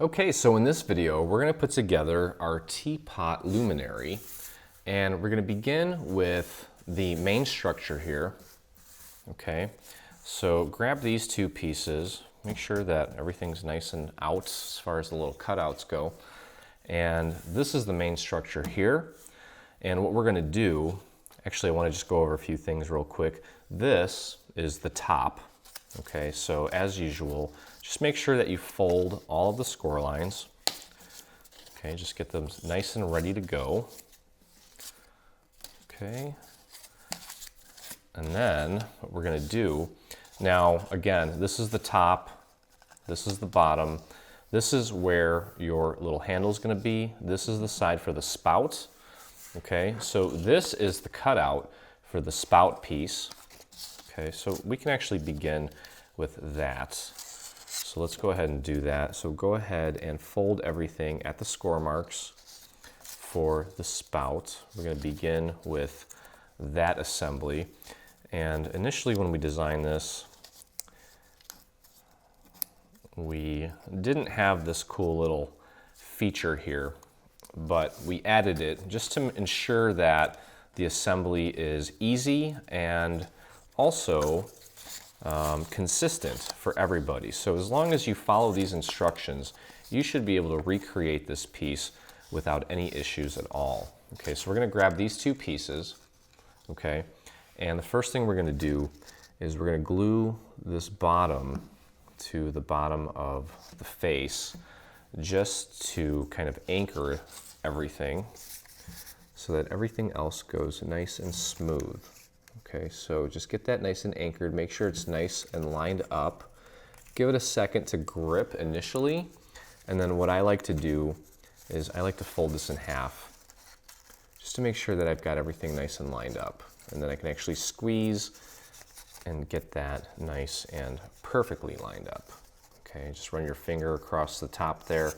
Okay, so in this video, we're going to put together our Teapot Luminary, and we're going to begin with the main structure here. Okay, so grab these two pieces, make sure that everything's nice and out as far as the little cutouts go. And this is the main structure here. And what we're going to do, actually I want to just go over a few things real quick. This is the top. Okay, so as usual, just make sure that you fold all of the score lines. Okay, just get them nice and ready to go. Okay, and then what we're going to do, now again, this is the top, this is the bottom, this is where your little handle is going to be, this is the side for the spout. Okay, so this is the cutout for the spout piece. Okay, so we can actually begin with that. So let's go ahead and do that. So go ahead and fold everything at the score marks for the spout. We're going to begin with that assembly. And initially when we designed this, we didn't have this cool little feature here, but we added it just to ensure that the assembly is easy and also consistent for everybody. So as long as you follow these instructions, you should be able to recreate this piece without any issues at all. Okay, so we're going to grab these two pieces, okay, and the first thing we're going to do is we're going to glue this bottom to the bottom of the face just to kind of anchor everything so that everything else goes nice and smooth. Okay, so just get that nice and anchored, make sure it's nice and lined up. Give it a second to grip initially, and then what I like to do is I like to fold this in half just to make sure that I've got everything nice and lined up. And then I can actually squeeze and get that nice and perfectly lined up. Okay, just run your finger across the top there,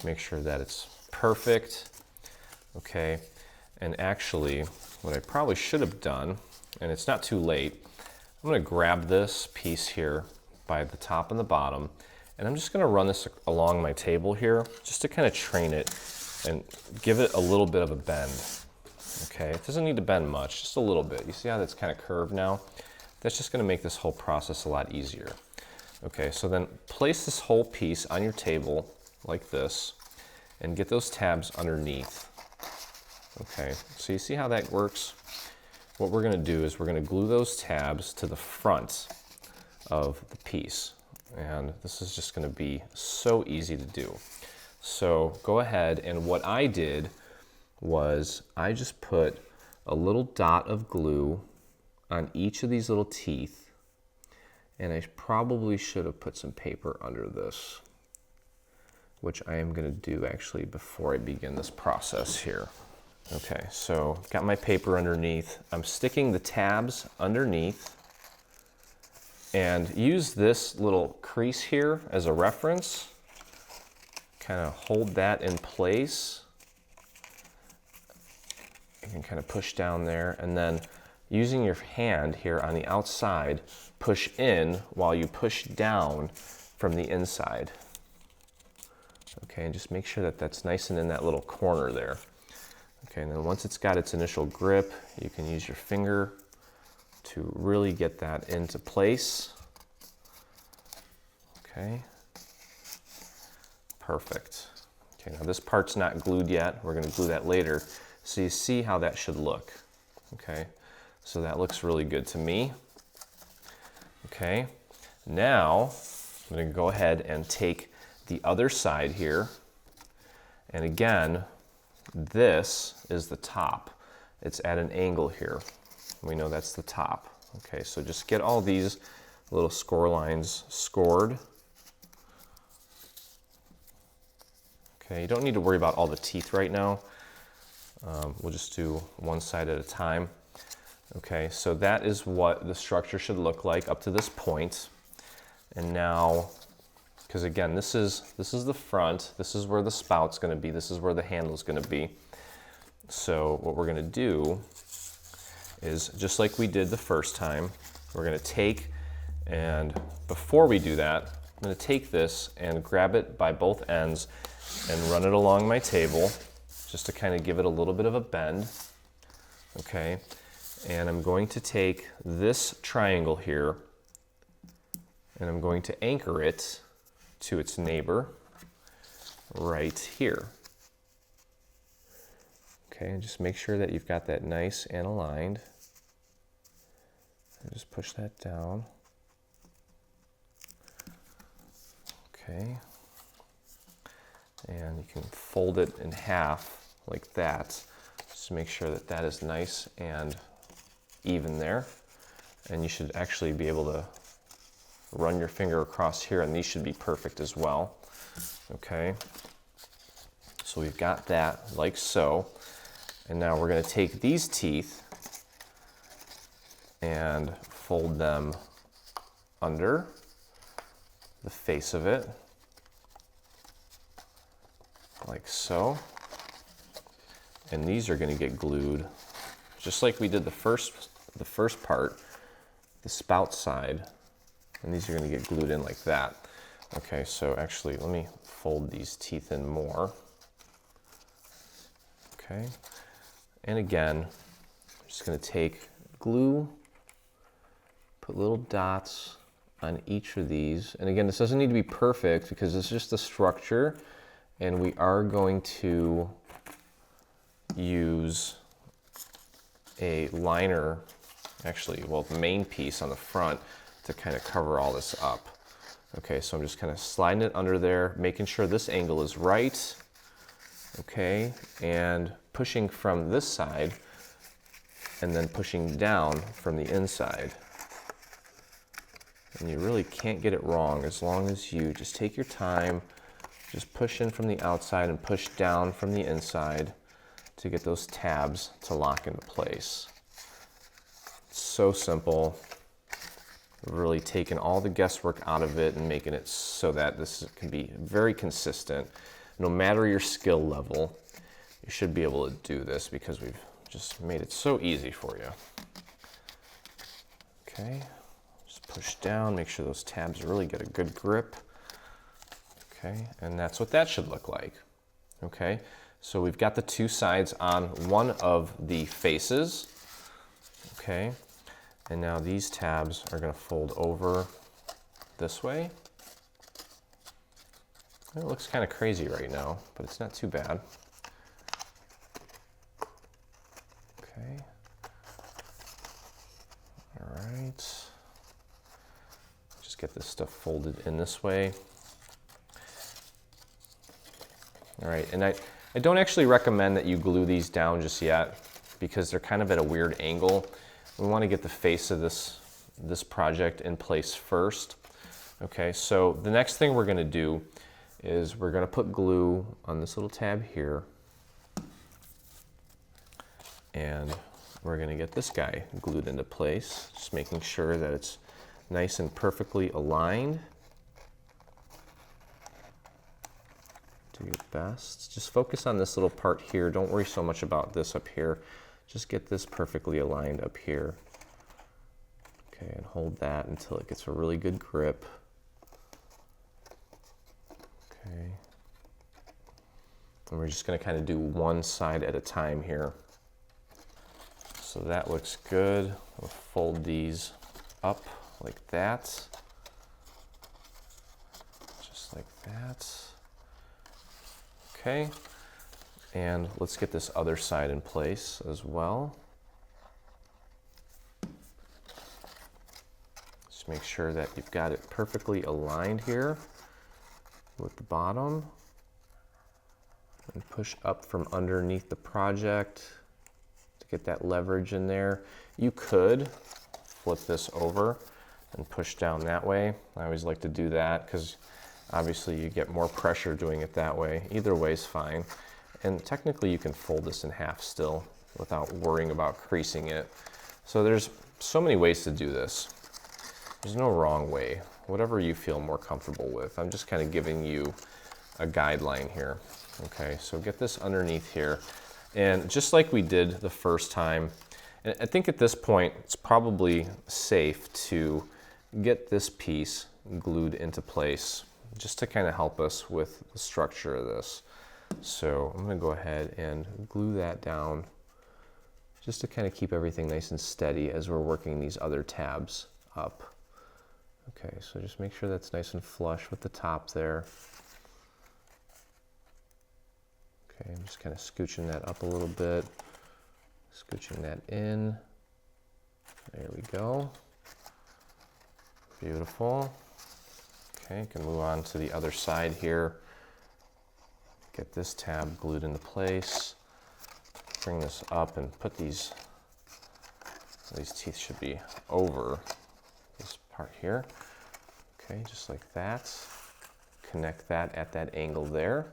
make sure that it's perfect. Okay, and actually what I probably should have done, and it's not too late, I'm going to grab this piece here by the top and the bottom, and I'm just going to run this along my table here just to kind of train it and give it a little bit of a bend. Okay, it doesn't need to bend much, just a little bit. You see how that's kind of curved now? That's just going to make this whole process a lot easier. Okay, so then place this whole piece on your table like this and get those tabs underneath. Okay, so you see how that works? What we're going to do is we're going to glue those tabs to the front of the piece. And this is just going to be so easy to do. So go ahead, and what I did was I just put a little dot of glue on each of these little teeth. And I probably should have put some paper under this, which I am going to do actually before I begin this process here. Okay, so I've got my paper underneath. I'm sticking the tabs underneath, and use this little crease here as a reference. Kind of hold that in place. You can kind of push down there, and then using your hand here on the outside, push in while you push down from the inside. Okay, and just make sure that that's nice and in that little corner there. Okay, and then once it's got its initial grip, you can use your finger to really get that into place. Okay, perfect. Okay, now this part's not glued yet. We're going to glue that later. So you see how that should look. Okay, so that looks really good to me. Okay, now I'm going to go ahead and take the other side here, and again, this is the top. It's at an angle here. We know that's the top. Okay, so just get all these little score lines scored. Okay, you don't need to worry about all the teeth right now. We'll just do one side at a time. Okay, so that is what the structure should look like up to this point. And now, because again, this is the front, this is where the spout's going to be, this is where the handle's going to be. So what we're going to do is, just like we did the first time, we're going to take, and before we do that, I'm going to take this and grab it by both ends and run it along my table just to kind of give it a little bit of a bend. Okay, and I'm going to take this triangle here and I'm going to anchor it to its neighbor right here. Okay, and just make sure that you've got that nice and aligned. And just push that down. Okay, and you can fold it in half like that, just to make sure that that is nice and even there. And you should actually be able to run your finger across here, and these should be perfect as well. Okay, so we've got that like so. And now we're going to take these teeth and fold them under the face of it, like so. And these are going to get glued just like we did the first part, the spout side. And these are going to get glued in like that. Okay, so actually let me fold these teeth in more. Okay, and again, I'm just going to take glue, put little dots on each of these. And again, this doesn't need to be perfect because it's just the structure, and we are going to use a liner, actually, well, the main piece on the front to kind of cover all this up. Okay, so I'm just kind of sliding it under there, making sure this angle is right. Okay, and pushing from this side and then pushing down from the inside. And you really can't get it wrong as long as you just take your time, just push in from the outside and push down from the inside to get those tabs to lock into place. It's so simple. Really taking all the guesswork out of it and making it so that this can be very consistent. No matter your skill level, you should be able to do this because we've just made it so easy for you. Okay, just push down, make sure those tabs really get a good grip. Okay, and that's what that should look like. Okay, so we've got the two sides on one of the faces. Okay, and now these tabs are going to fold over this way. It looks kind of crazy right now, but it's not too bad. Okay. All right. Just get this stuff folded in this way. All right, and I don't actually recommend that you glue these down just yet because they're kind of at a weird angle. We want to get the face of this project in place first. Okay, so the next thing we're going to do is we're going to put glue on this little tab here, and we're going to get this guy glued into place, just making sure that it's nice and perfectly aligned. Do your best. Just focus on this little part here. Don't worry so much about this up here. Just get this perfectly aligned up here. Okay, and hold that until it gets a really good grip. Okay. And we're just going to kind of do one side at a time here. So that looks good. We'll fold these up like that. Just like that. Okay. And let's get this other side in place as well. Just make sure that you've got it perfectly aligned here with the bottom, and push up from underneath the project to get that leverage in there. You could flip this over and push down that way. I always like to do that because obviously you get more pressure doing it that way. Either way is fine. And technically you can fold this in half still without worrying about creasing it. So there's so many ways to do this. There's no wrong way. Whatever you feel more comfortable with. I'm just kind of giving you a guideline here. Okay, so get this underneath here. And just like we did the first time, and I think at this point it's probably safe to get this piece glued into place just to kind of help us with the structure of this. So I'm going to go ahead and glue that down just to kind of keep everything nice and steady as we're working these other tabs up. Okay, so just make sure that's nice and flush with the top there. Okay, I'm just kind of scooching that up a little bit, scooching that in. There we go. Beautiful. Okay, can move on to the other side here. Get this tab glued into place. Bring this up and put these teeth should be over this part here. Okay, just like that. Connect that at that angle there.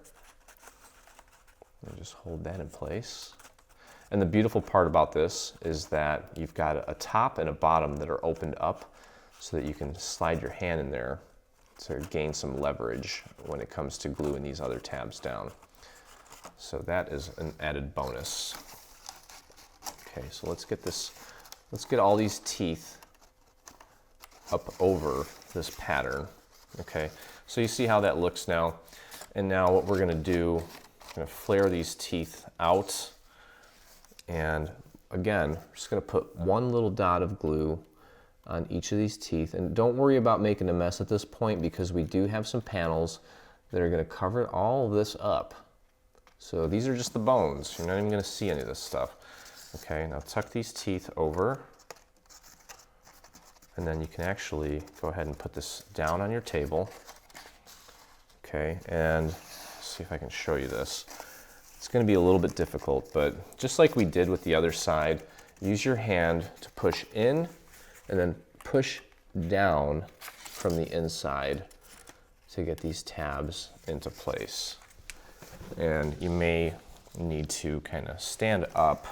And just hold that in place. And the beautiful part about this is that you've got a top and a bottom that are opened up so that you can slide your hand in there to gain some leverage when it comes to gluing these other tabs down. So that is an added bonus. Okay, so let's get all these teeth up over this pattern. Okay, so you see how that looks now. And now what we're gonna do, I'm gonna flare these teeth out. And again, we're just gonna put one little dot of glue on each of these teeth. And don't worry about making a mess at this point because we do have some panels that are gonna cover all of this up. So these are just the bones. You're not even gonna see any of this stuff. Okay, now tuck these teeth over. And then you can actually go ahead and put this down on your table. Okay, and see if I can show you this. It's going to be a little bit difficult, but just like we did with the other side, use your hand to push in and then push down from the inside to get these tabs into place. And you may need to kind of stand up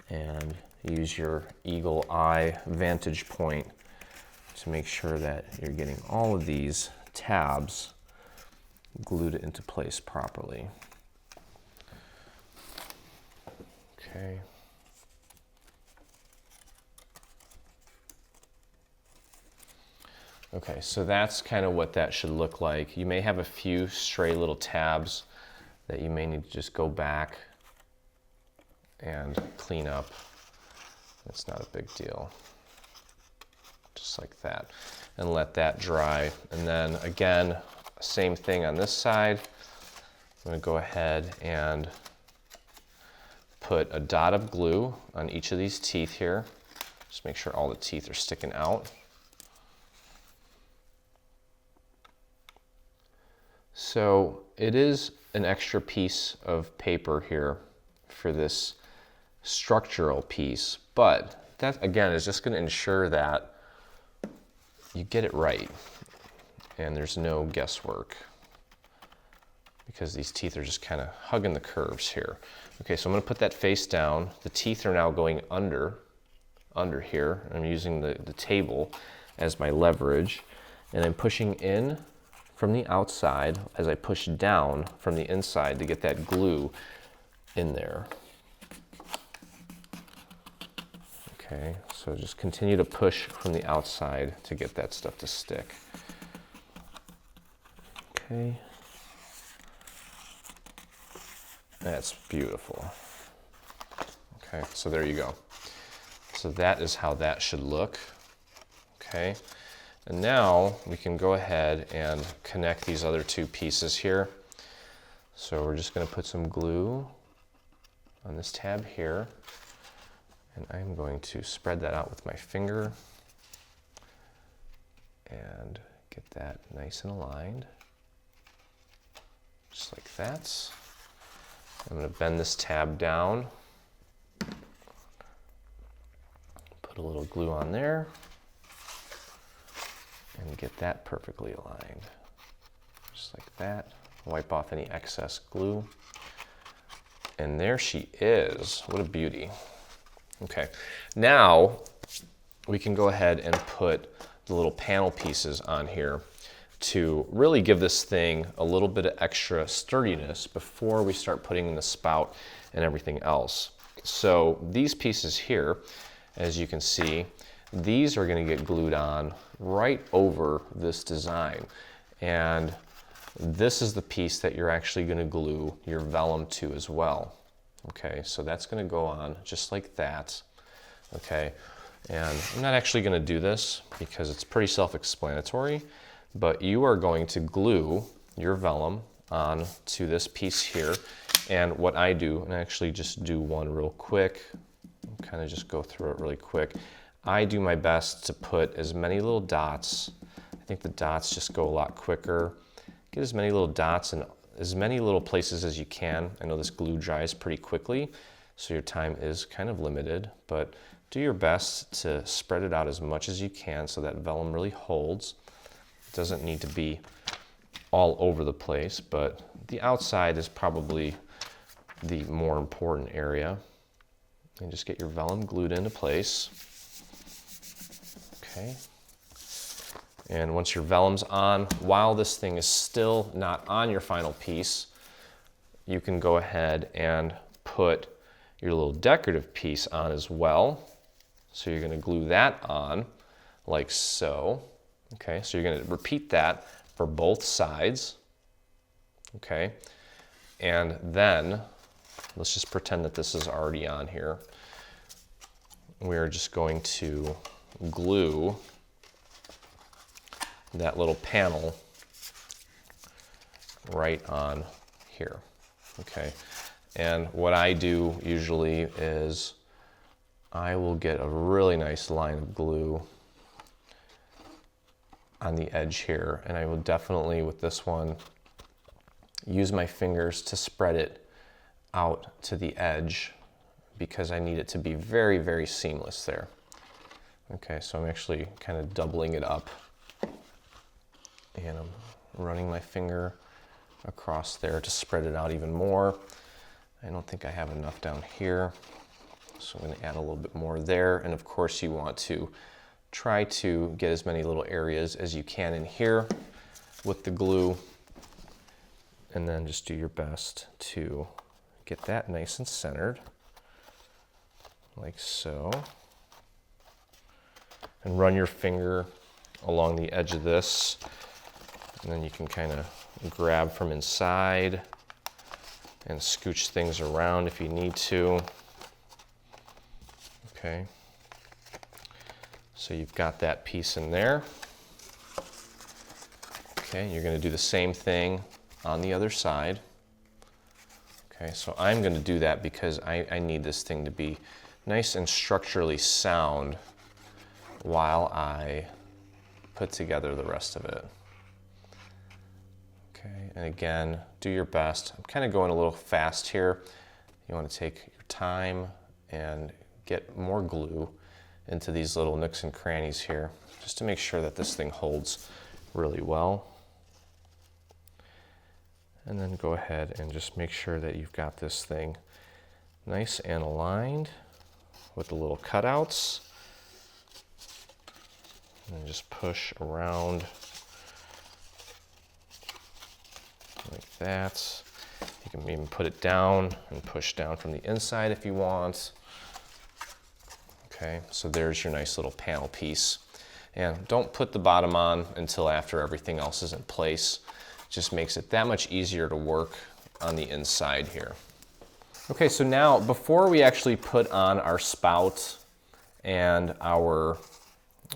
and use your eagle eye vantage point to make sure that you're getting all of these tabs glued into place properly. Okay. Okay, so that's kind of what that should look like. You may have a few stray little tabs that you may need to just go back and clean up. It's not a big deal. Just like that. And let that dry. And then again, same thing on this side. I'm going to go ahead and put a dot of glue on each of these teeth here. Just make sure all the teeth are sticking out. So it is an extra piece of paper here for this structural piece, but that again is just going to ensure that you get it right and there's no guesswork because these teeth are just kind of hugging the curves here. Okay, so I'm going to put that face down. The teeth are now going under here. I'm using the table as my leverage, and I'm pushing in from the outside as I push down from the inside to get that glue in there. Okay, so just continue to push from the outside to get that stuff to stick. Okay. That's beautiful. Okay, so there you go. So that is how that should look. Okay, and now we can go ahead and connect these other two pieces here. So we're just going to put some glue on this tab here. And I'm going to spread that out with my finger and get that nice and aligned. Just like that. I'm going to bend this tab down. Put a little glue on there. And get that perfectly aligned. Just like that. Wipe off any excess glue. And there she is. What a beauty. Okay, now we can go ahead and put the little panel pieces on here to really give this thing a little bit of extra sturdiness before we start putting in the spout and everything else. So these pieces here, as you can see, these are going to get glued on right over this design. And this is the piece that you're actually going to glue your vellum to as well. Okay, so that's going to go on just like that. Okay, and I'm not actually going to do this because it's pretty self-explanatory, but you are going to glue your vellum on to this piece here. And what I do, and I actually just do one real quick, kind of just go through it really quick. I do my best to put as many little dots. I think the dots just go a lot quicker. Get as many little dots in as many little places as you can. I know this glue dries pretty quickly, so your time is kind of limited, but do your best to spread it out as much as you can so that vellum really holds. It doesn't need to be all over the place, but the outside is probably the more important area. And just get your vellum glued into place. Okay. And once your vellum's on, while this thing is still not on your final piece, you can go ahead and put your little decorative piece on as well. So you're going to glue that on like so. Okay, so you're going to repeat that for both sides. Okay, and then let's just pretend that this is already on here. We're just going to glue that little panel right on here. Okay, and what I do usually is I will get a really nice line of glue on the edge here, and I will definitely, with this one, use my fingers to spread it out to the edge because I need it to be very, very seamless there. Okay, so I'm actually kind of doubling it up, and I'm running my finger across there to spread it out even more. I don't think I have enough down here, so I'm going to add a little bit more there. And of course you want to try to get as many little areas as you can in here with the glue, and then just do your best to get that nice and centered like so, and run your finger along the edge of this, and then you can kind of grab from inside and scooch things around if you need to. Okay, so you've got that piece in there. Okay, you're going to do the same thing on the other side. Okay, so I'm going to do that because I need this thing to be nice and structurally sound while I put together the rest of it. Okay, and again, do your best. I'm kind of going a little fast here. You want to take your time and get more glue into these little nooks and crannies here, just to make sure that this thing holds really well. And then go ahead and just make sure that you've got this thing nice and aligned with the little cutouts. And then just push around like that. You can even put it down and push down from the inside if you want. Okay, so there's your nice little panel piece. And don't put the bottom on until after everything else is in place. It just makes it that much easier to work on the inside here. Okay, so now before we actually put on our spout and our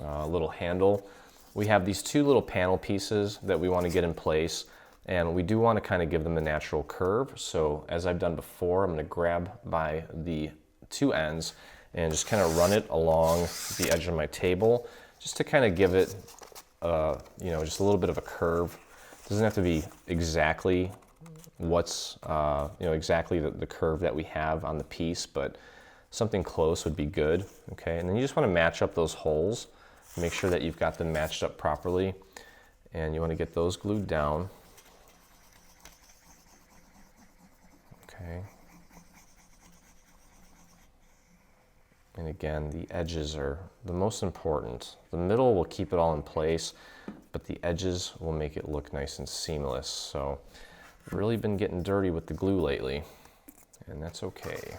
little handle, we have these two little panel pieces that we want to get in place, and we do want to kind of give them a natural curve. So as I've done before, I'm going to grab by the two ends and just kind of run it along the edge of my table, just to kind of give it, you know, just a little bit of a curve. It doesn't have to be exactly what's, you know, exactly the curve that we have on the piece, but something close would be good. Okay, and then you just want to match up those holes, make sure that you've got them matched up properly, and you want to get those glued down. Okay. And again, the edges are the most important. The middle will keep it all in place, but the edges will make it look nice and seamless. So I've really been getting dirty with the glue lately, and that's okay.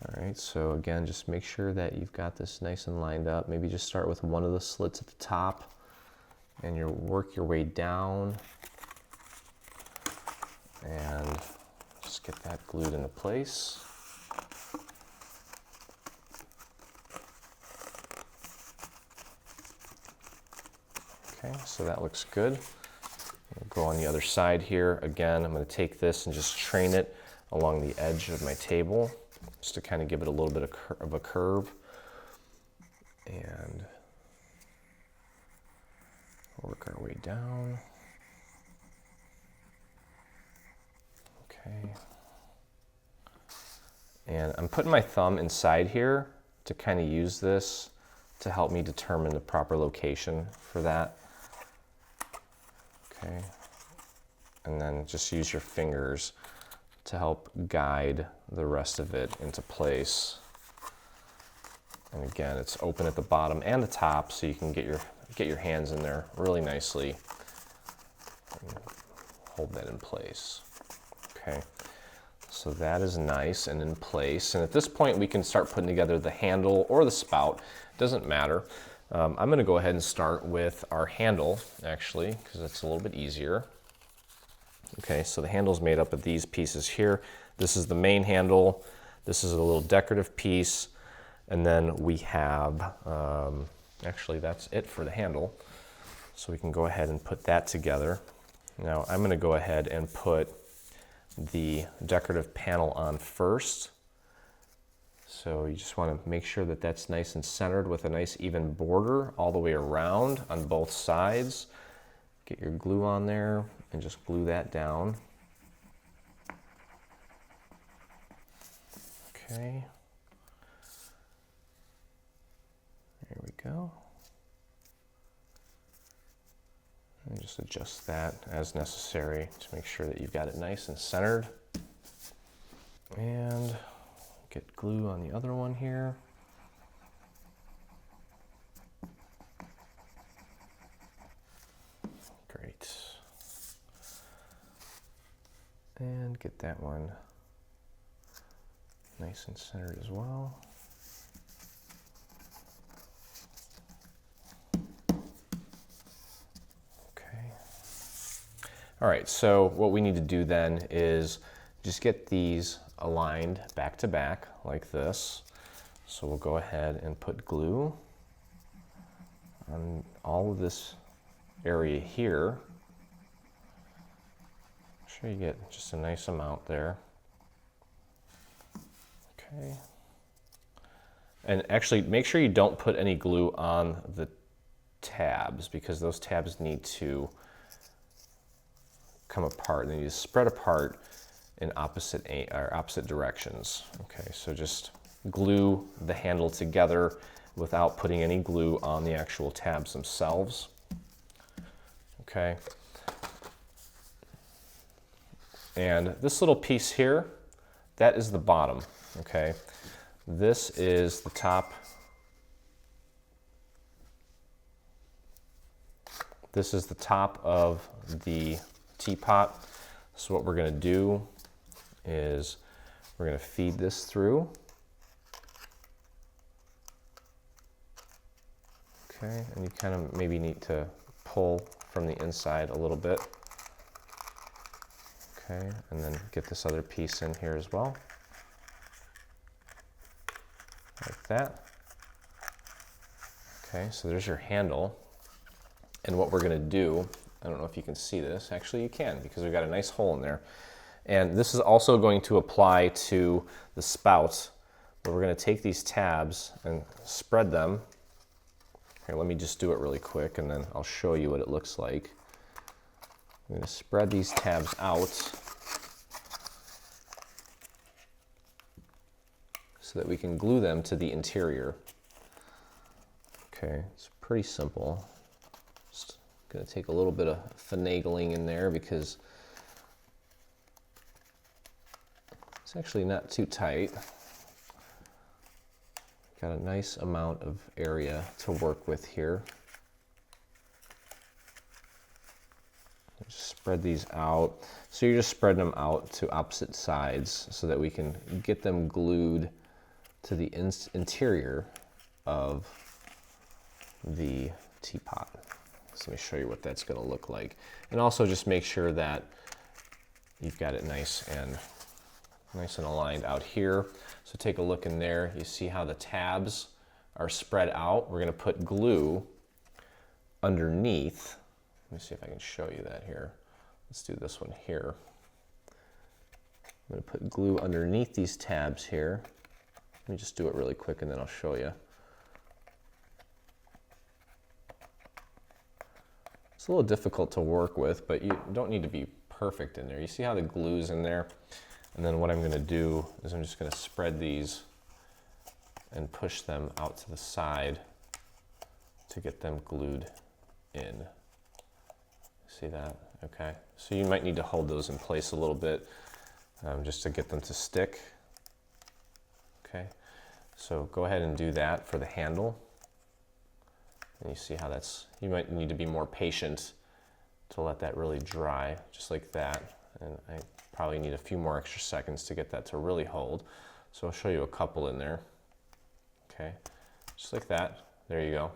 All right, so again, just make sure that you've got this nice and lined up. Maybe just start with one of the slits at the top and you work your way down and just get that glued into place. Okay, so that looks good. We'll go on the other side here. Again, I'm going to take this and just train it along the edge of my table, just to kind of give it a little bit of a curve. And work our way down. Okay. And I'm putting my thumb inside here to kind of use this to help me determine the proper location for that. Okay. And then just use your fingers to help guide the rest of it into place. And again, it's open at the bottom and the top, so you can get your hands in there really nicely and hold that in place. Okay, so that is nice and in place. And at this point, we can start putting together the handle or the spout. Doesn't matter. I'm going to go ahead and start with our handle, actually, because it's a little bit easier. Okay, so the handle is made up of these pieces here. This is the main handle. This is a little decorative piece. And then we have, actually that's it for the handle. So we can go ahead and put that together. Now I'm going to go ahead and put the decorative panel on first. So you just want to make sure that that's nice and centered with a nice even border all the way around on both sides. Get your glue on there and just glue that down. Okay. There we go. And just adjust that as necessary to make sure that you've got it nice and centered. And get glue on the other one here. Great. And get that one nice and centered as well. All right, so what we need to do then is just get these aligned back to back like this. So we'll go ahead and put glue on all of this area here. Make sure you get just a nice amount there. Okay. And actually make sure you don't put any glue on the tabs, because those tabs need to come apart. They need to spread apart in opposite directions. Okay, so just glue the handle together without putting any glue on the actual tabs themselves. Okay. And this little piece here, that is the bottom. Okay. This is the top. This is the top of the teapot. So what we're going to do is we're going to feed this through. Okay, and you kind of maybe need to pull from the inside a little bit. Okay, and then get this other piece in here as well. Like that. Okay, so there's your handle. And what we're going to do, I don't know if you can see this. Actually, you can, because we've got a nice hole in there. And this is also going to apply to the spout, where we're going to take these tabs and spread them. Here, let me just do it really quick, and then I'll show you what it looks like. I'm going to spread these tabs out so that we can glue them to the interior. Okay, it's pretty simple. Just going to take a little bit of finagling in there because it's actually not too tight. Got a nice amount of area to work with here. Just spread these out. So you're just spreading them out to opposite sides so that we can get them glued to the interior of the teapot. So let me show you what that's going to look like. And also just make sure that you've got it nice and aligned out here. So take a look in there. You see how the tabs are spread out. We're going to put glue underneath. Let me see if I can show you that here. Let's do this one here. I'm going to put glue underneath these tabs here. Let me just do it really quick and then I'll show you. It's a little difficult to work with, but you don't need to be perfect in there. You see how the glue's in there? And then what I'm going to do is I'm just going to spread these and push them out to the side to get them glued in. See that? Okay. So you might need to hold those in place a little bit just to get them to stick. Okay. So go ahead and do that for the handle. And you see how that's, you might need to be more patient to let that really dry, just like that. And I probably need a few more extra seconds to get that to really hold. So I'll show you a couple in there. Okay, just like that. There you go.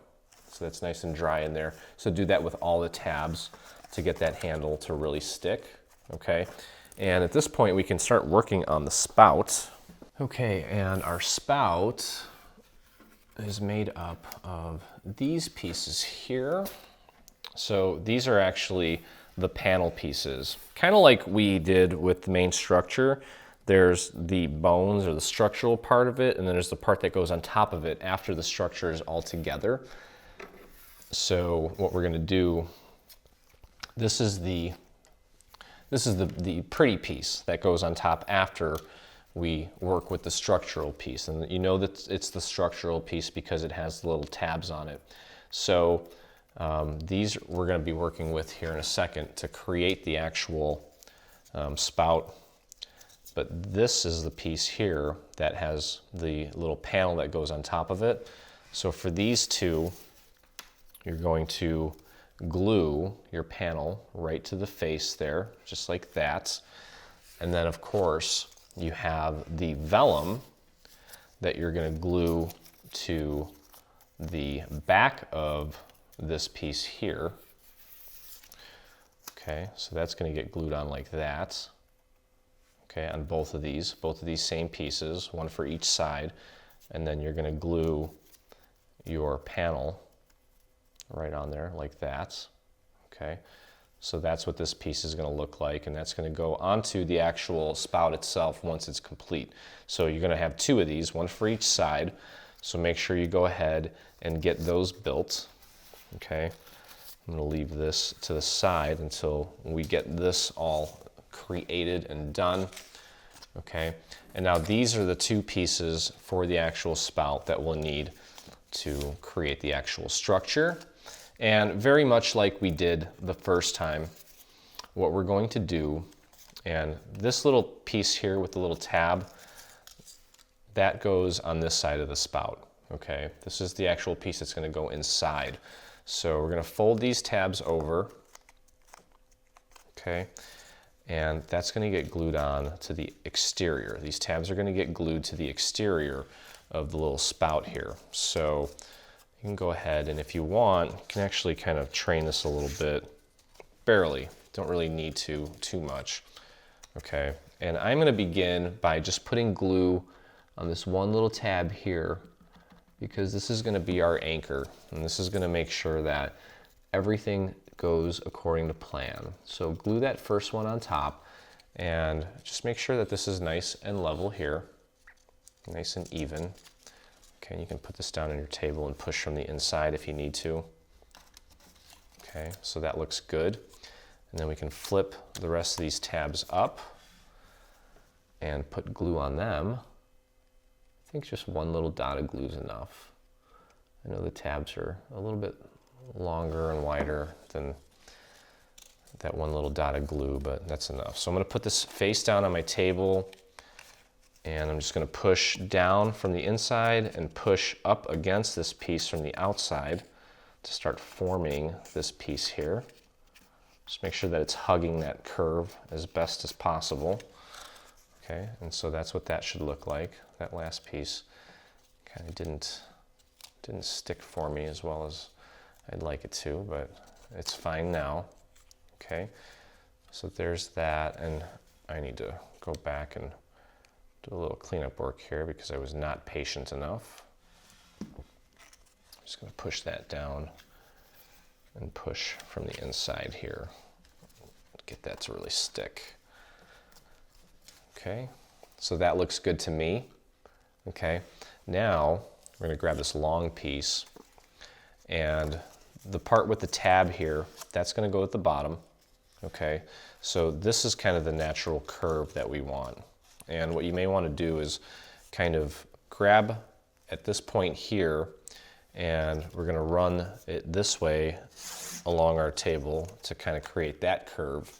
So that's nice and dry in there. So do that with all the tabs to get that handle to really stick. Okay, and at this point we can start working on the spout. Okay, and our spout is made up of these pieces here. So these are actually the panel pieces, kind of like we did with the main structure. There's the bones or the structural part of it, and then there's the part that goes on top of it after the structure is all together. So what we're going to do, this is the pretty piece that goes on top after we work with the structural piece. And you know that it's the structural piece because it has the little tabs on it. So these we're going to be working with here in a second to create the actual spout. But this is the piece here that has the little panel that goes on top of it. So for these two, you're going to glue your panel right to the face there, just like that. And then of course, you have the vellum that you're going to glue to the back of this piece here. Okay, so that's going to get glued on like that. Okay, on both of these same pieces, one for each side, and then you're going to glue your panel right on there like that. Okay. So that's what this piece is going to look like, and that's going to go onto the actual spout itself once it's complete. So you're going to have two of these, one for each side. So make sure you go ahead and get those built. Okay, I'm going to leave this to the side until we get this all created and done. Okay, and now these are the two pieces for the actual spout that we'll need to create the actual structure. And very much like we did the first time, what we're going to do, and this little piece here with the little tab, that goes on this side of the spout, okay? This is the actual piece that's going to go inside. So we're going to fold these tabs over, okay? And that's going to get glued on to the exterior. These tabs are going to get glued to the exterior of the little spout here. So you can go ahead and if you want, you can actually kind of train this a little bit, barely, don't really need to too much, okay? And I'm going to begin by just putting glue on this one little tab here because this is going to be our anchor and this is going to make sure that everything goes according to plan. So glue that first one on top and just make sure that this is nice and level here, nice and even. Okay, and you can put this down on your table and push from the inside if you need to. Okay, so that looks good. And then we can flip the rest of these tabs up and put glue on them. I think just one little dot of glue is enough. I know the tabs are a little bit longer and wider than that one little dot of glue, but that's enough. So I'm going to put this face down on my table. And I'm just going to push down from the inside and push up against this piece from the outside to start forming this piece here. Just make sure that it's hugging that curve as best as possible. Okay, and so that's what that should look like, that last piece. Kind of didn't stick for me as well as I'd like it to, but it's fine now. Okay, so there's that, and I need to go back and do a little cleanup work here because I was not patient enough. I'm just going to push that down and push from the inside here. Get that to really stick. Okay, so that looks good to me. Okay, now we're going to grab this long piece, and the part with the tab here, that's going to go at the bottom. Okay, so this is kind of the natural curve that we want. And what you may want to do is kind of grab at this point here, and we're going to run it this way along our table to kind of create that curve.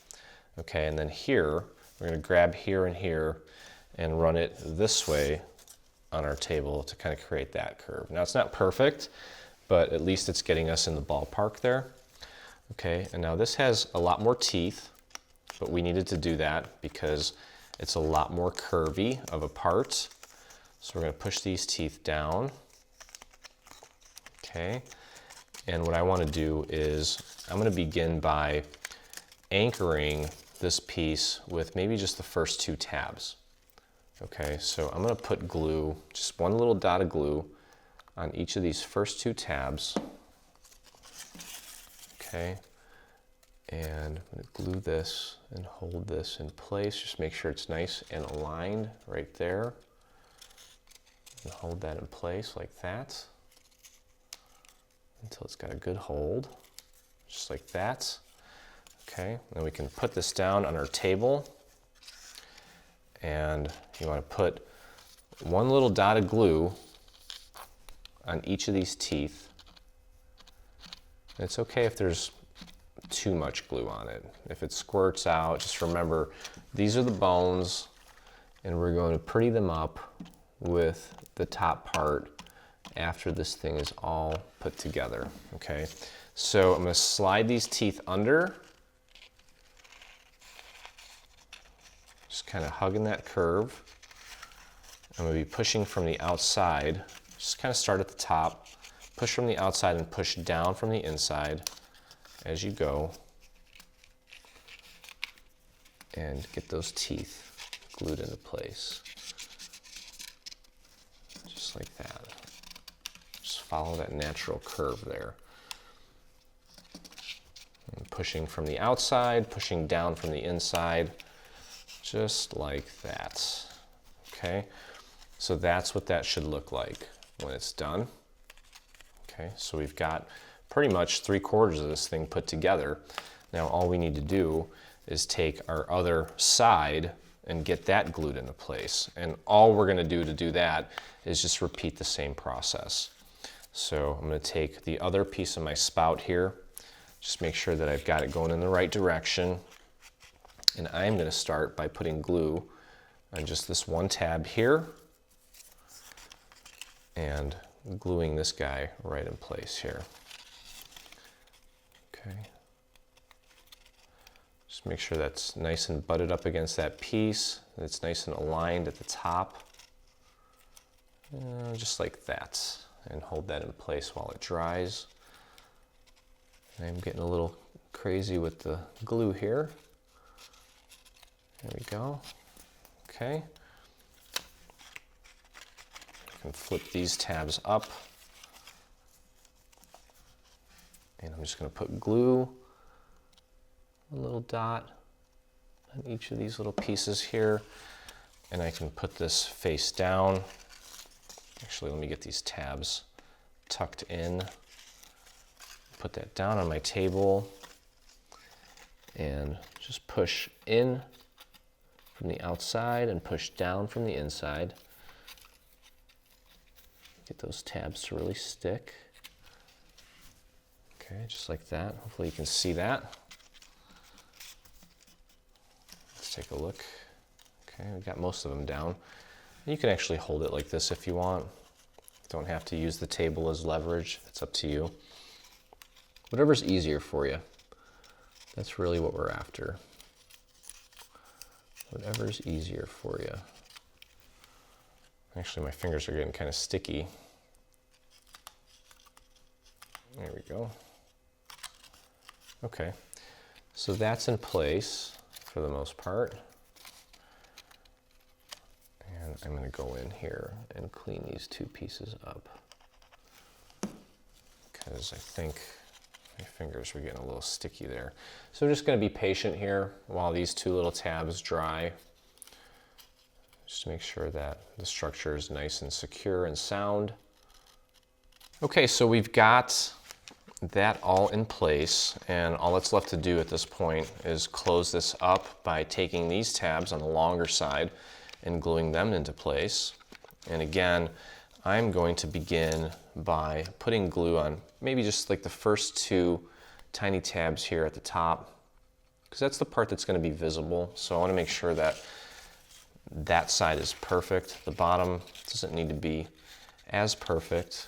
Okay, and then here, we're going to grab here and here and run it this way on our table to kind of create that curve. Now it's not perfect, but at least it's getting us in the ballpark there. Okay, and now this has a lot more teeth, but we needed to do that because it's a lot more curvy of a part. So we're going to push these teeth down. Okay, and what I want to do is I'm going to begin by anchoring this piece with maybe just the first 2 tabs. Okay, so I'm going to put glue, just one little dot of glue on each of these first 2 tabs. Okay, and I'm going to glue this and hold this in place. Just make sure it's nice and aligned right there. And hold that in place like that until it's got a good hold, just like that. Okay, then we can put this down on our table, and you want to put one little dot of glue on each of these teeth. It's okay if there's too much glue on it. If it squirts out, just remember these are the bones, and we're going to pretty them up with the top part after this thing is all put together. Okay, so I'm going to slide these teeth under, just kind of hugging that curve. I'm going to be pushing from the outside. Just kind of start at the top, push from the outside and push down from the inside as you go, and get those teeth glued into place. Just like that. Just follow that natural curve there. And pushing from the outside, pushing down from the inside, just like that. Okay, so that's what that should look like when it's done. Okay, so we've got pretty much 3/4 of this thing put together. Now all we need to do is take our other side and get that glued into place. And all we're going to do that is just repeat the same process. So I'm going to take the other piece of my spout here, just make sure that I've got it going in the right direction. And I'm going to start by putting glue on just this one tab here and gluing this guy right in place here. Okay. Just make sure that's nice and butted up against that piece, that it's nice and aligned at the top. Just like that. And hold that in place while it dries. I'm getting a little crazy with the glue here. There we go. Okay. I can flip these tabs up. And I'm just going to put glue, a little dot on each of these little pieces here. And I can put this face down. Actually, let me get these tabs tucked in. Put that down on my table and just push in from the outside and push down from the inside. Get those tabs to really stick. Okay, just like that. Hopefully you can see that. Let's take a look. Okay, we got most of them down. You can actually hold it like this if you want. Don't have to use the table as leverage. It's up to you. Whatever's easier for you. That's really what we're after. Whatever's easier for you. Actually, my fingers are getting kind of sticky. There we go. Okay, so that's in place for the most part. And I'm going to go in here and clean these two pieces up, because I think my fingers were getting a little sticky there. So I'm just going to be patient here while these two little tabs dry, just to make sure that the structure is nice and secure and sound. Okay, so we've got that all in place, and all that's left to do at this point is close this up by taking these tabs on the longer side and gluing them into place. And again, I'm going to begin by putting glue on maybe just like the first two tiny tabs here at the top, because that's the part that's going to be visible. So I want to make sure that that side is perfect. The bottom doesn't need to be as perfect.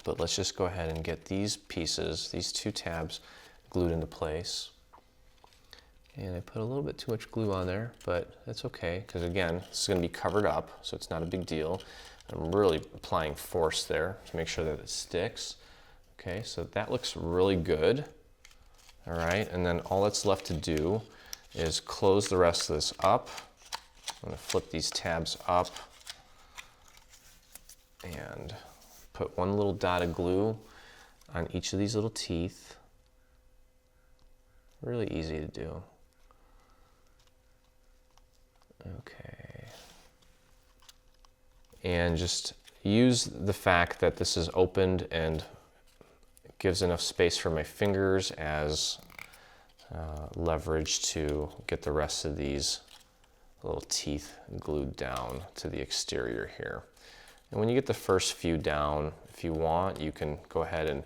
But let's just go ahead and get these pieces, these two tabs, glued into place. And I put a little bit too much glue on there, but that's okay, because again, this is going to be covered up, so it's not a big deal. I'm really applying force there to make sure that it sticks. Okay, so that looks really good. All right, and then all that's left to do is close the rest of this up. I'm going to flip these tabs up and put one little dot of glue on each of these little teeth. Really easy to do. Okay. And just use the fact that this is opened and gives enough space for my fingers as leverage to get the rest of these little teeth glued down to the exterior here. And when you get the first few down, if you want, you can go ahead and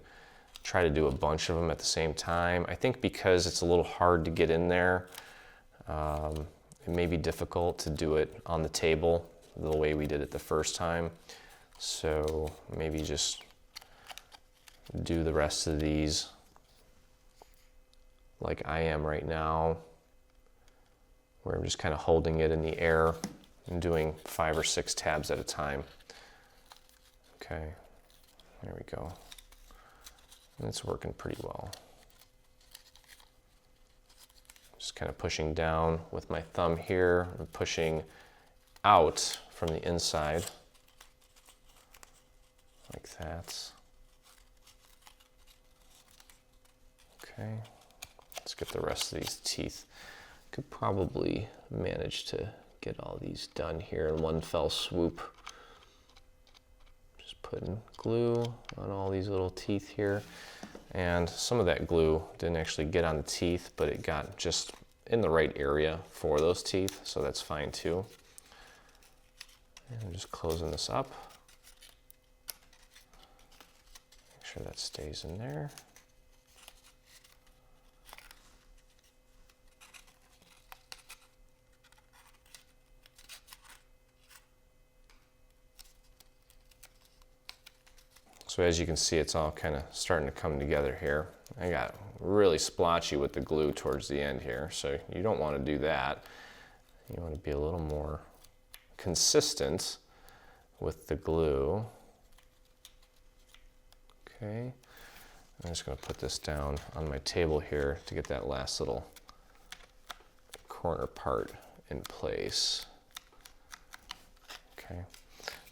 try to do a bunch of them at the same time. I think because it's a little hard to get in there, it may be difficult to do it on the table the way we did it the first time. So maybe just do the rest of these like I am right now, where I'm just kind of holding it in the air and doing 5 or 6 tabs at a time. Okay, there we go. And it's working pretty well. Just kind of pushing down with my thumb here and pushing out from the inside like that. Okay, let's get the rest of these teeth. Could probably manage to get all these done here in one fell swoop. Just putting glue on all these little teeth here. And some of that glue didn't actually get on the teeth, but it got just in the right area for those teeth, so that's fine too. And I'm just closing this up. Make sure that stays in there. So as you can see, it's all kind of starting to come together here. I got really splotchy with the glue towards the end here, so you don't want to do that. You want to be a little more consistent with the glue. Okay, I'm just going to put this down on my table here to get that last little corner part in place. Okay.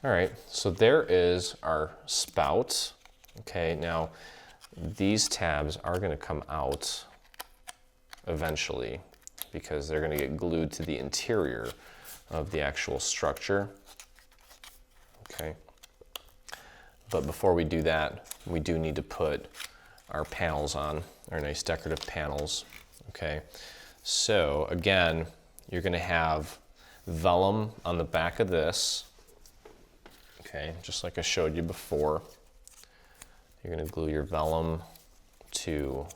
All right, so there is our spout. Okay, now these tabs are going to come out eventually because they're going to get glued to the interior of the actual structure. Okay, but before we do that, we do need to put our panels on, our nice decorative panels. Okay, so again, you're going to have vellum on the back of this. Okay, just like I showed you before. You're going to glue your vellum to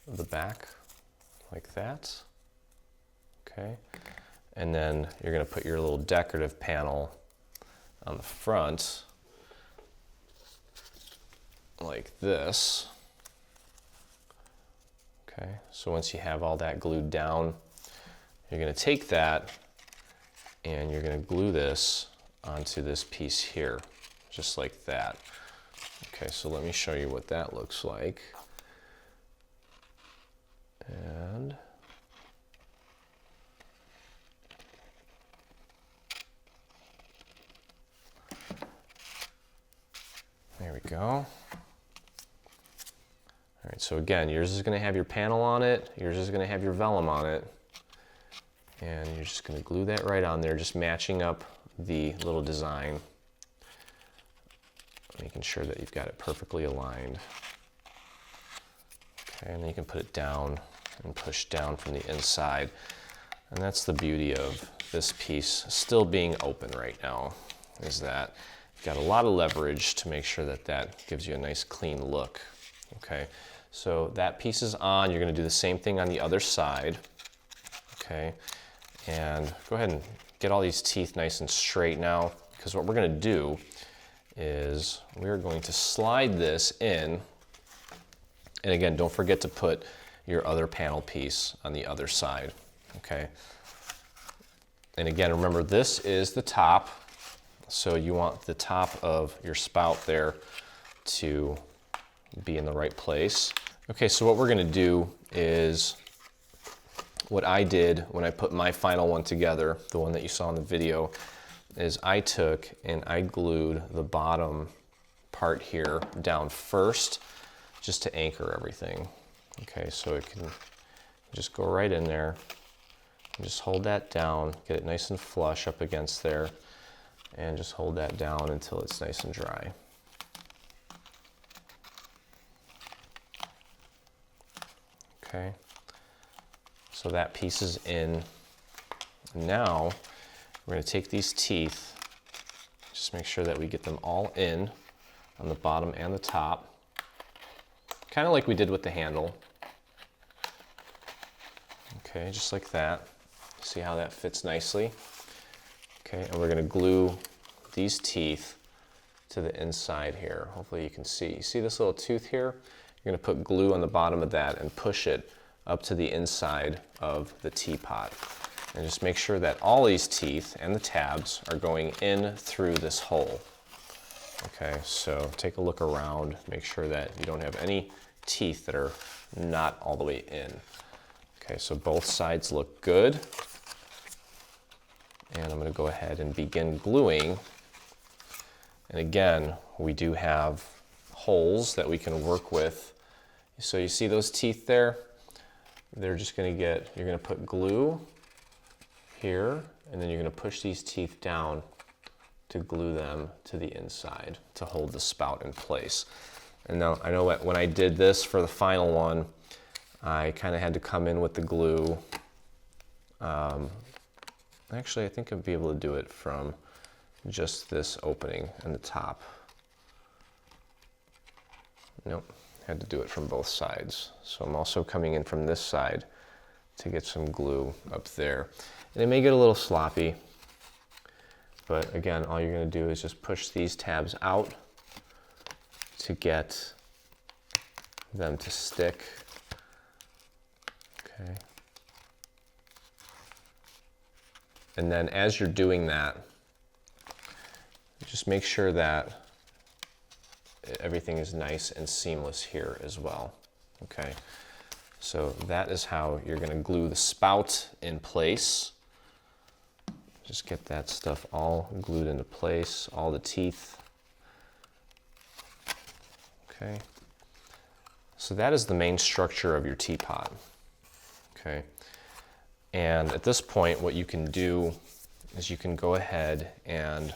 the back like that. Okay, and then you're going to put your little decorative panel on the front like this. Okay, so once you have all that glued down, you're going to take that and you're going to glue this onto this piece here, just like that. Okay, so let me show you what that looks like. And there we go. All right, so again, yours is going to have your panel on it, yours is going to have your vellum on it, and you're just going to glue that right on there, just matching up the little design, making sure that you've got it perfectly aligned. Okay, and then you can put it down and push down from the inside. And that's the beauty of this piece still being open right now, is that you've got a lot of leverage to make sure that that gives you a nice clean look. Okay, so that piece is on. You're going to do the same thing on the other side. Okay, and go ahead and get all these teeth nice and straight now, because what we're going to do is we're going to slide this in. And again, don't forget to put your other panel piece on the other side, okay? And again, remember, this is the top, so you want the top of your spout there to be in the right place. Okay, so what we're gonna do is what I did when I put my final one together, the one that you saw in the video, is I took and I glued the bottom part here down first, just to anchor everything. Okay, so it can just go right in there and just hold that down, get it nice and flush up against there, and just hold that down until it's nice and dry. Okay, so that piece is in. Now we're going to take these teeth, just make sure that we get them all in on the bottom and the top, kind of like we did with the handle. Okay, just like that. See how that fits nicely? Okay, and we're going to glue these teeth to the inside here. Hopefully you can see. You see this little tooth here? You're going to put glue on the bottom of that and push it up to the inside of the teapot. And just make sure that all these teeth and the tabs are going in through this hole. Okay, so take a look around, make sure that you don't have any teeth that are not all the way in. Okay, so both sides look good. And I'm going to go ahead and begin gluing. And again, we do have holes that we can work with. So you see those teeth there? They're just going to get, you're going to put glue here, and then you're going to push these teeth down to glue them to the inside to hold the spout in place. And now I know when I did this for the final one, I kind of had to come in with the glue. Actually, I think I'd be able to do it from just this opening in the top. Nope, had to do it from both sides. So I'm also coming in from this side to get some glue up there. And it may get a little sloppy, but again, all you're going to do is just push these tabs out to get them to stick. Okay. And then as you're doing that, just make sure that everything is nice and seamless here as well. Okay. So that is how you're going to glue the spout in place. Just get that stuff all glued into place, all the teeth. Okay. So that is the main structure of your teapot. Okay. And at this point, what you can do is you can go ahead and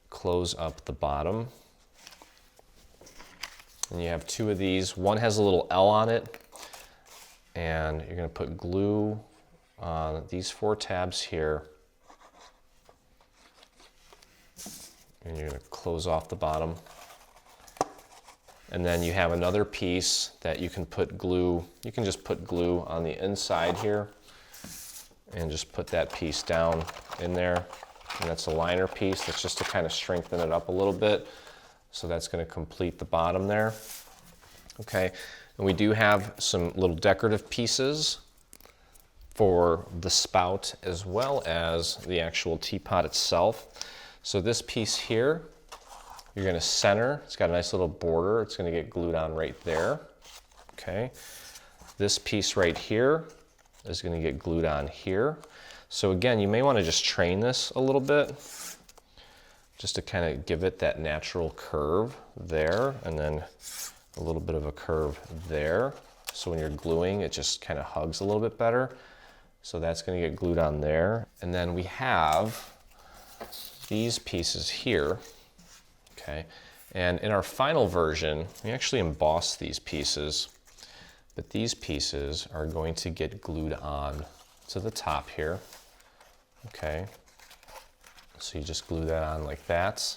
close up the bottom. And you have two of these. One has a little L on it, and you're going to put glue on these 4 tabs here. And you're going to close off the bottom. And then you have another piece that you can put glue. You can just put glue on the inside here and just put that piece down in there. And that's a liner piece. That's just to kind of strengthen it up a little bit. So that's going to complete the bottom there. Okay, and we do have some little decorative pieces for the spout as well as the actual teapot itself. So this piece here, you're going to center. It's got a nice little border. It's going to get glued on right there. Okay. This piece right here is going to get glued on here. So again, you may want to just train this a little bit just to kind of give it that natural curve there, and then a little bit of a curve there. So when you're gluing, it just kind of hugs a little bit better. So that's going to get glued on there. And then we have these pieces here. Okay. And in our final version, we actually embossed these pieces, but these pieces are going to get glued on to the top here. Okay. So you just glue that on like that.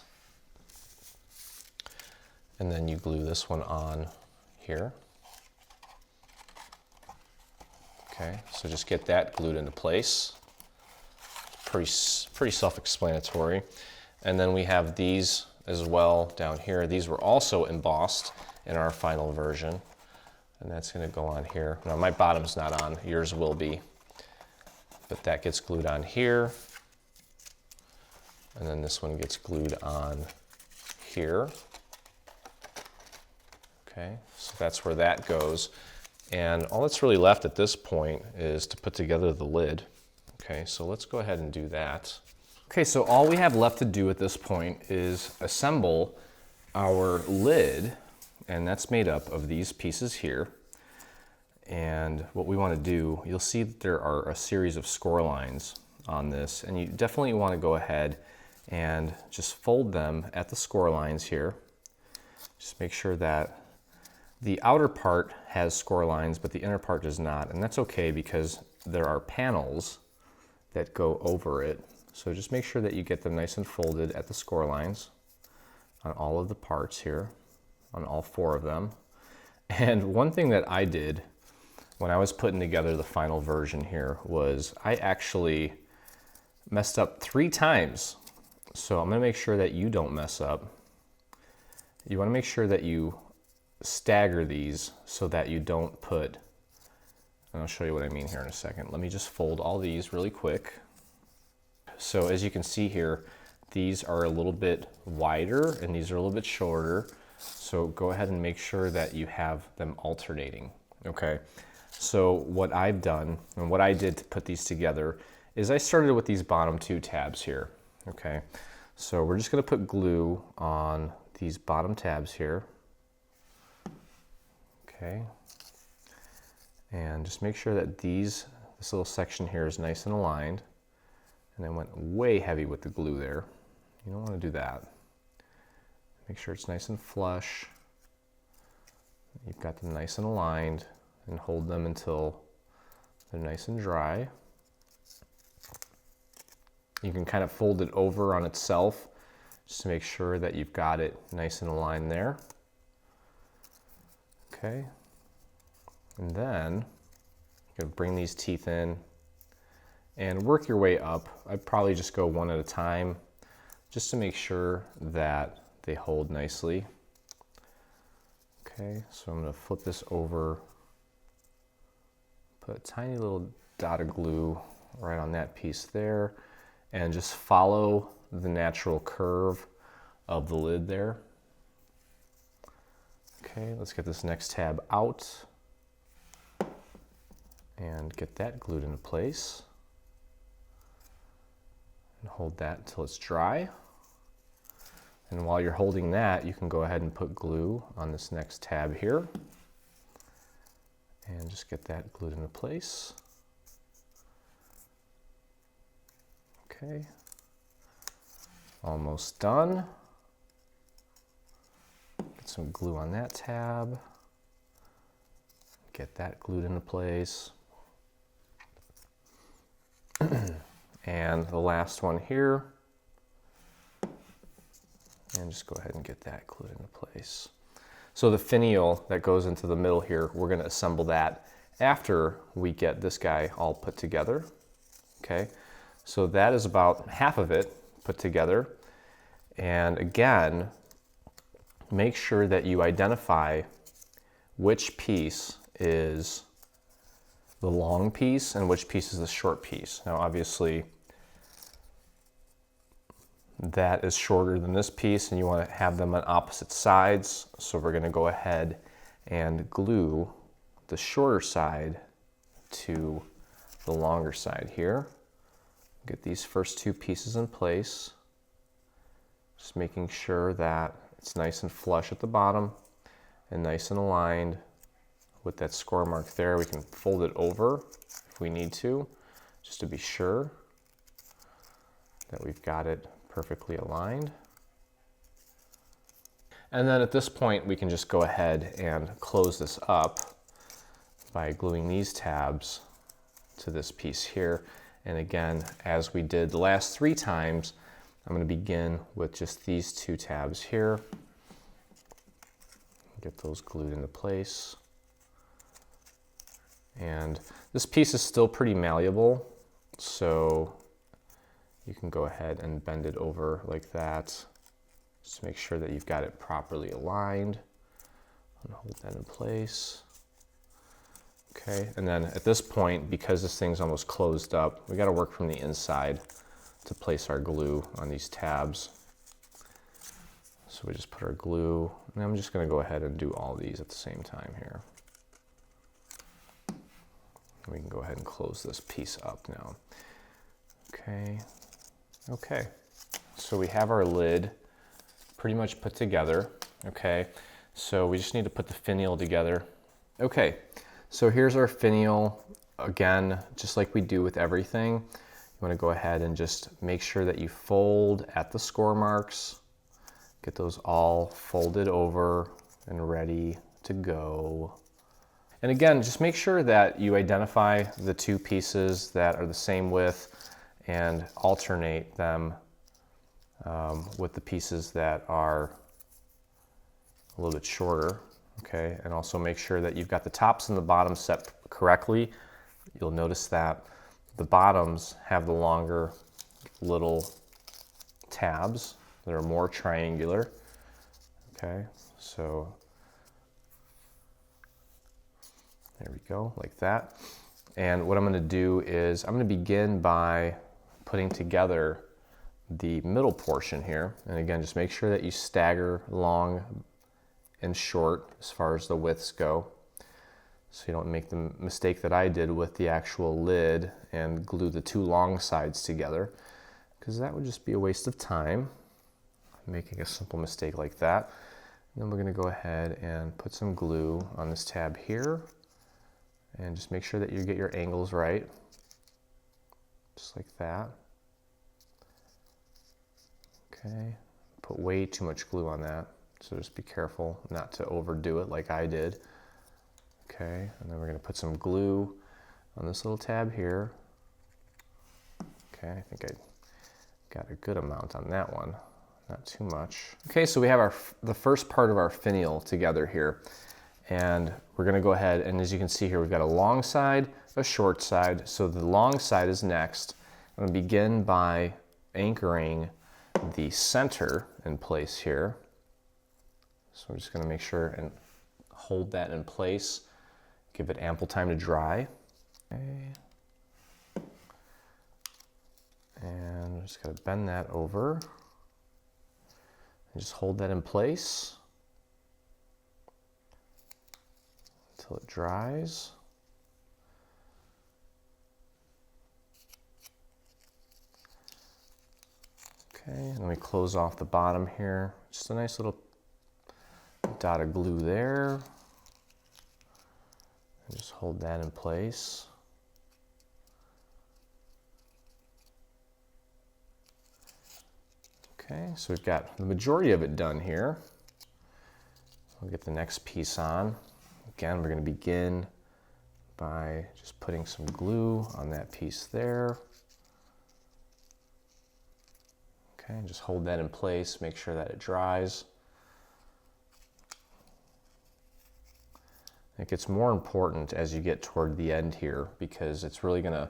And then you glue this one on here. Okay, so just get that glued into place. Pretty self-explanatory. And then we have these as well down here. These were also embossed in our final version. And that's going to go on here. Now my bottom's not on, yours will be. But that gets glued on here. And then this one gets glued on here. Okay, so that's where that goes. And all that's really left at this point is to put together the lid. Okay, so let's go ahead and do that. Okay, so all we have left to do at this point is assemble our lid, and that's made up of these pieces here. And what we want to do, you'll see that there are a series of score lines on this, and you definitely want to go ahead and just fold them at the score lines here. Just make sure that the outer part has score lines, but the inner part does not, and that's okay because there are panels that go over it. So just make sure that you get them nice and folded at the score lines on all of the parts here, on all 4 of them. And one thing that I did when I was putting together the final version here was I actually messed up 3 times. So I'm going to make sure that you don't mess up. You want to make sure that you stagger these so that you don't put, and I'll show you what I mean here in a second. Let me just fold all these really quick. So as you can see here, these are a little bit wider and these are a little bit shorter. So go ahead and make sure that you have them alternating. Okay. So what I've done and what I did to put these together is I started with these bottom 2 tabs here. Okay. So we're just going to put glue on these bottom tabs here. Okay, and just make sure that this little section here is nice and aligned. And I went way heavy with the glue there. You don't want to do that. Make sure it's nice and flush. You've got them nice and aligned, and hold them until they're nice and dry. You can kind of fold it over on itself just to make sure that you've got it nice and aligned there. Okay, and then you're going to bring these teeth in and work your way up. I'd probably just go one at a time just to make sure that they hold nicely. Okay, so I'm going to flip this over, put a tiny little dot of glue right on that piece there, and just follow the natural curve of the lid there. Okay, let's get this next tab out and get that glued into place. And hold that until it's dry. And while you're holding that, you can go ahead and put glue on this next tab here. And just get that glued into place. Okay, almost done. Get some glue on that tab. Get that glued into place. And the last one here. And just go ahead and get that glued into place. So the finial that goes into the middle here, we're going to assemble that after we get this guy all put together. Okay, so that is about half of it put together. And again, make sure that you identify which piece is the long piece and which piece is the short piece. Now obviously that is shorter than this piece and you want to have them on opposite sides. So we're going to go ahead and glue the shorter side to the longer side here. Get these first two pieces in place. Just making sure that it's nice and flush at the bottom and nice and aligned with that score mark there. We can fold it over if we need to, just to be sure that we've got it perfectly aligned. And then at this point, we can just go ahead and close this up by gluing these tabs to this piece here. And again, as we did the last 3 times, I'm going to begin with just these 2 tabs here. Get those glued into place. And this piece is still pretty malleable, so you can go ahead and bend it over like that. Just make sure that you've got it properly aligned. And hold that in place. Okay, and then at this point, because this thing's almost closed up, we got to work from the inside to place our glue on these tabs. So we just put our glue, and I'm just going to go ahead and do all these at the same time here. We can go ahead and close this piece up now. Okay, okay. So we have our lid pretty much put together. Okay, so we just need to put the finial together. Okay, so here's our finial. Again, just like we do with everything, you want to go ahead and just make sure that you fold at the score marks. Get those all folded over and ready to go. And again, just make sure that you identify the 2 pieces that are the same width and alternate them with the pieces that are a little bit shorter, okay? And also make sure that you've got the tops and the bottoms set correctly. You'll notice that the bottoms have the longer little tabs that are more triangular, okay? So there we go, like that. And what I'm going to do is I'm going to begin by putting together the middle portion here. And again, just make sure that you stagger long and short as far as the widths go, so you don't make the mistake that I did with the actual lid and glue the 2 long sides together, because that would just be a waste of time, making a simple mistake like that. And then we're going to go ahead and put some glue on this tab here. And just make sure that you get your angles right, just like that. Okay, put way too much glue on that, so just be careful not to overdo it like I did. Okay, and then we're going to put some glue on this little tab here. Okay, I think I got a good amount on that one, not too much. Okay, so we have the first part of our finial together here. And we're going to go ahead, and as you can see here, we've got a long side, a short side. So the long side is next. I'm going to begin by anchoring the center in place here. So I'm just going to make sure and hold that in place. Give it ample time to dry. Okay. And I'm just going to bend that over. And just hold that in place until it dries. Okay, and then we close off the bottom here. Just a nice little dot of glue there. And just hold that in place. Okay, so we've got the majority of it done here. We'll get the next piece on. Again, we're going to begin by just putting some glue on that piece there. Okay, and just hold that in place, make sure that it dries. It gets more important as you get toward the end here, because it's really going to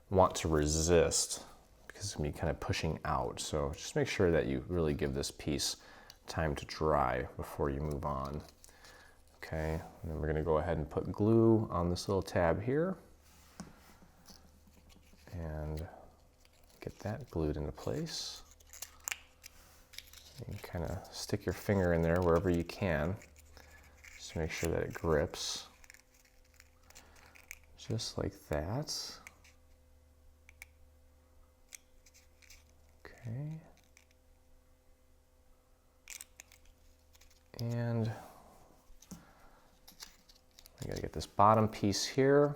want to resist, because it's going to be kind of pushing out. So just make sure that you really give this piece time to dry before you move on. Okay, and then we're going to go ahead and put glue on this little tab here. and get that glued into place. You kind of stick your finger in there wherever you can, just to make sure that it grips. Just like that. Okay. And I gotta get this bottom piece here.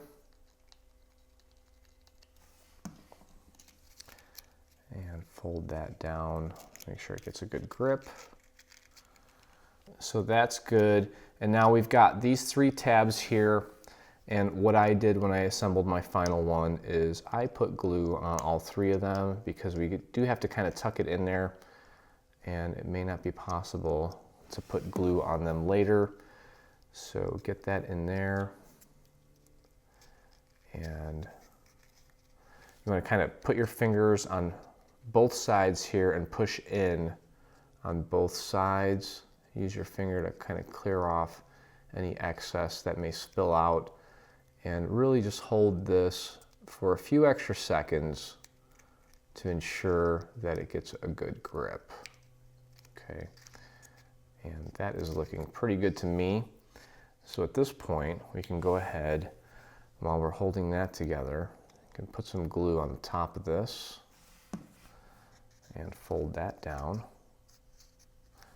And fold that down, make sure it gets a good grip. So that's good. And now we've got these 3 tabs here. And what I did when I assembled my final one is I put glue on all 3 of them because we do have to kind of tuck it in there, and it may not be possible to put glue on them later. So get that in there. And you want to kind of put your fingers on both sides here and push in on both sides. Use your finger to kind of clear off any excess that may spill out, and really just hold this for a few extra seconds to ensure that it gets a good grip. Okay, and that is looking pretty good to me. So at this point, we can go ahead, while we're holding that together, you can put some glue on the top of this and fold that down.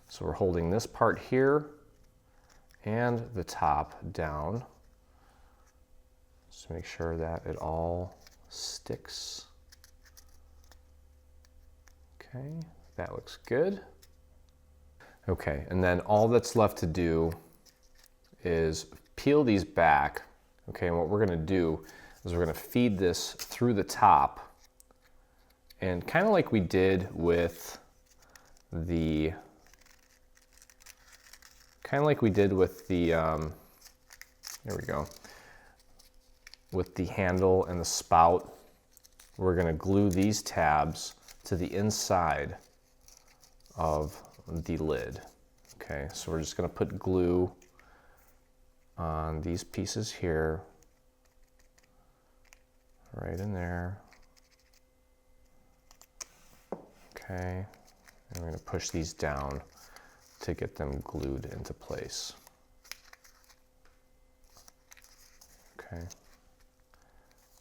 So we're holding this part here and the top down, just to make sure that it all sticks. Okay, that looks good. Okay, and then all that's left to do is peel these back. Okay, and what we're gonna do is we're gonna feed this through the top, and kind of like we did with the, there we go, with the handle and the spout, we're gonna glue these tabs to the inside of the lid. Okay, so we're just gonna put glue on these pieces here, right in there. Okay, and we're going to push these down to get them glued into place. Okay,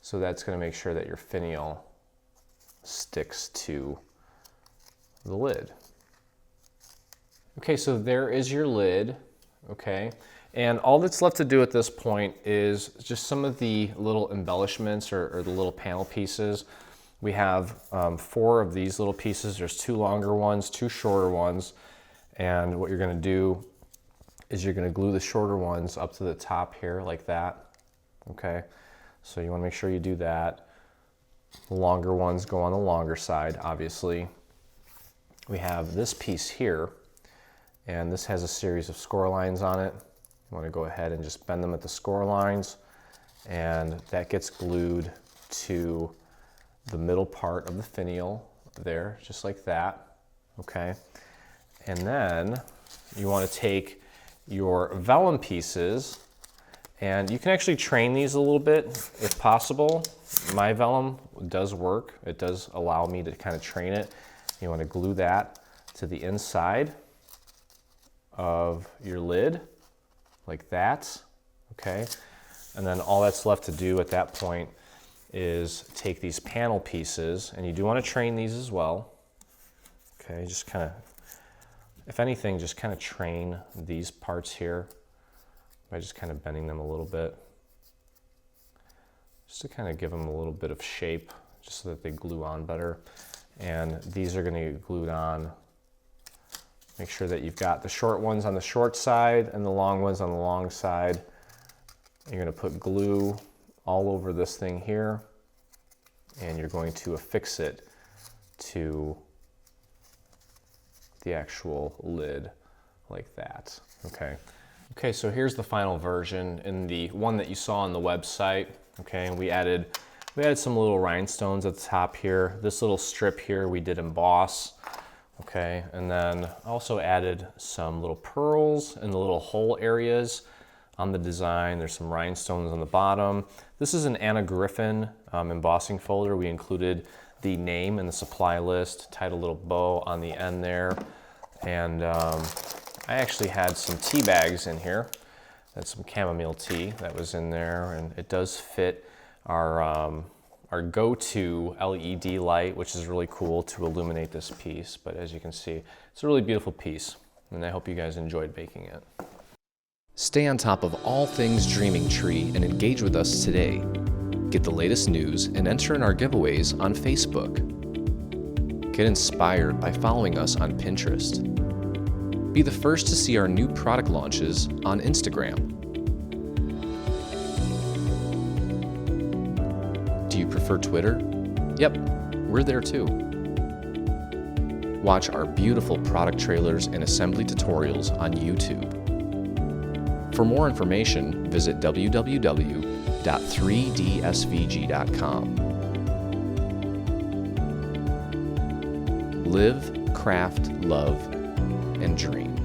so that's going to make sure that your finial sticks to the lid. Okay, so there is your lid. Okay, and all that's left to do at this point is just some of the little embellishments or the little panel pieces. We have 4 of these little pieces. There's 2 longer ones, 2 shorter ones. And what you're gonna do is you're gonna glue the shorter ones up to the top here like that. Okay, so you wanna make sure you do that. The longer ones go on the longer side, obviously. We have this piece here, and this has a series of score lines on it. You wanna go ahead and just bend them at the score lines, and that gets glued to the middle part of the finial there, just like that, okay? And then you want to take your vellum pieces, and you can actually train these a little bit if possible. My vellum does work. It does allow me to kind of train it. You want to glue that to the inside of your lid, like that, okay? And then all that's left to do at that point is take these panel pieces, and you do want to train these as well. Okay, just kind of, if anything, just kind of train these parts here by just kind of bending them a little bit, just to kind of give them a little bit of shape, just so that they glue on better. And these are going to get glued on. Make sure that you've got the short ones on the short side and the long ones on the long side. You're going to put glue all over this thing here, and you're going to affix it to the actual lid like that. Okay. Okay, so here's the final version in the one that you saw on the website. Okay, and we added some little rhinestones at the top here. This little strip here we did emboss. Okay, and then also added some little pearls in the little hole areas on the design. There's some rhinestones on the bottom. This is an Anna Griffin embossing folder. We included the name and the supply list, tied a little bow on the end there. And I actually had some tea bags in here. That's some chamomile tea that was in there, and it does fit our go-to LED light, which is really cool to illuminate this piece. But as you can see, it's a really beautiful piece, and I hope you guys enjoyed baking it. Stay on top of all things Dreaming Tree and engage with us today. Get the latest news and enter in our giveaways on Facebook. Get inspired by following us on Pinterest. Be the first to see our new product launches on Instagram. Do you prefer Twitter? Yep, we're there too. Watch our beautiful product trailers and assembly tutorials on YouTube. For more information, visit www.3dsvg.com. Live, craft, love, and dream.